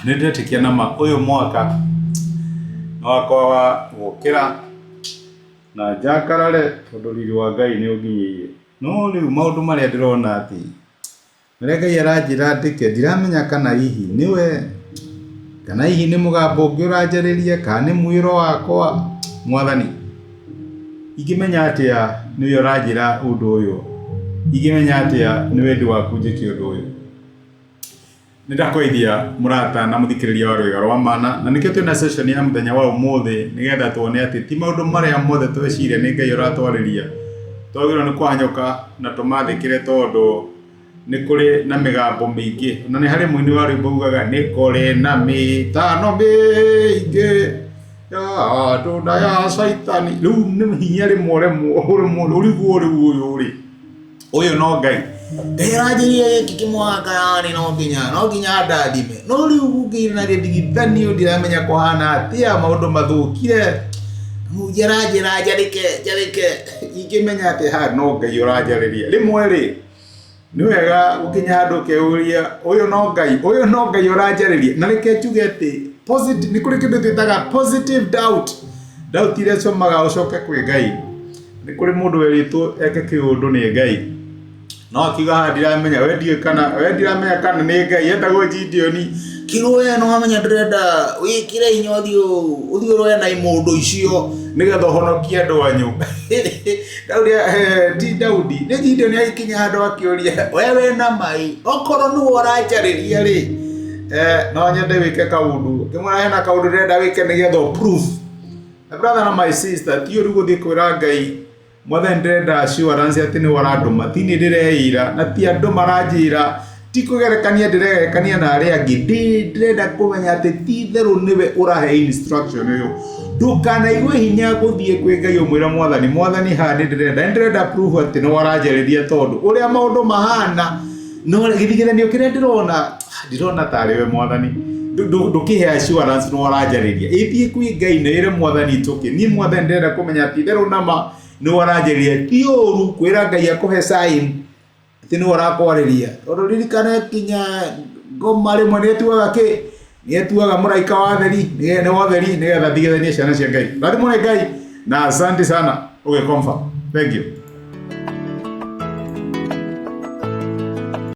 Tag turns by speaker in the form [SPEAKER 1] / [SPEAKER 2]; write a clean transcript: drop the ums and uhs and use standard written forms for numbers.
[SPEAKER 1] Nĩndetĩkia nama ũyũ mwaka mwaka wa gũkĩra na njakarare tondũ riri wa Ngai nĩ ũnginyĩire. No rĩu maũndũ marĩa ndĩrona atĩ marĩa Ngai aranjĩra ndĩke ndiramenya kana hihi nĩwe kana hihi nĩ mũgambo ũngĩ ũranjarĩria kana nĩ mwĩro wakwa. Mwathani, ingĩmenya atĩa nĩwe ũranjĩra ũndũ ũyũ? Ingĩmenya atĩa nĩ wendi waku njĩke ũndũ ũyũ? Nĩndakũgeithia mũrata na mũthikĩrĩria wa Rwĩga rwa Mana, na nĩkĩo twĩna session ya mũthenya wa ũmũthĩ nĩgetha tuone atĩ ti maũndũ marĩa mothe tweciria nĩ Ngai ũratwarĩria. Twagĩrĩirwo nĩ kũhanyũka na tũmathĩkĩre tondũ nĩ kũrĩ na mĩgambo mĩingĩ. Na nĩ harĩ mũini wa rwĩmbo ugaga nĩ kũrĩ na mĩtano mĩingĩ ya andũ na ya Saitani. Rĩu nĩ hinya rĩmwe ũriguo rĩu ũyũ no Ngai. Ngai aranjĩrire gĩkĩ kĩmwaka yani no nginya ndathime. No rĩu gũkĩrĩ na gĩthigithanio ndiramenya kũhana atĩa, maũndũ mathũkire. Mũnjĩra njarĩke ingĩmenya atĩ ha no Ngai ũranjarĩria. Rĩmwe rĩ nĩ wega gũkinya handũ ũkeuria ũyũ no Ngai ũranjarĩria. Na reke tuge atĩ positive, nĩ kũrĩ kĩndũ twĩtaga positive doubt. Doubt iria comaga ũcoke kwĩ Ngai. Nĩ kũrĩ mũndũ werĩtwo eke kĩũndũ nĩ Ngai, no akiuga ndiramenya ndiramenya kana nĩ Ngai. Etagwo Gideoni. Kiroya no amenya ndĩrenda wĩkĩre hinya ũthiĩ ũroe na mũndũ icio nĩgetha ũhonokie andũ anyu. Daudi nĩ Gideoni agĩkinya handũ akĩũria wewe na mai okorwo nĩwe ũranjarĩria rĩ no nyende wĩke kaũndũ. Ngĩmwĩra hena kaũndũ ndĩrenda wĩke nĩgetha proof. My brother na my sister, ti ũru gũthiĩ kwĩra Ngai Mwathani ndĩrenda assurance atĩ nĩ waratũma, ti nĩ ndĩreira na ti andũ maranjĩra, ti kũgerekania ndĩregerekania na arĩa angĩ. Ndĩrenda kũmenya atĩ ti therũ nĩwe ũrahe instruction ũyũ. Ndũkanaigue hinya gũthiĩ kwĩ Ngai ũmwĩre Mwathani ha ndĩrenda proof atĩ nĩ waranjarĩria tondũ ũrĩa maũndũ mahana. No gĩthigithanio kĩrĩa ndirona tarĩ we Mwathani. Ndũkĩhe assurance nĩ waranjarĩria. Ĩthiĩ kwĩ Ngai na ĩre Mwathani tũkĩ niĩ Mwathani ndĩrenda kũmenya atĩ therũ nama nĩ waranjarĩria. Ti ũru kwĩra Ngai akũhe sign atĩ nĩ warakwarĩria. Tondũ ririkana kinya ngoma rĩmwe nĩetuaga mũraika wa theri nĩgetha ndigithanie ciana cia Ngai. Rathimwo nĩ Ngai na asante sana ũgĩconfirm. Thank you.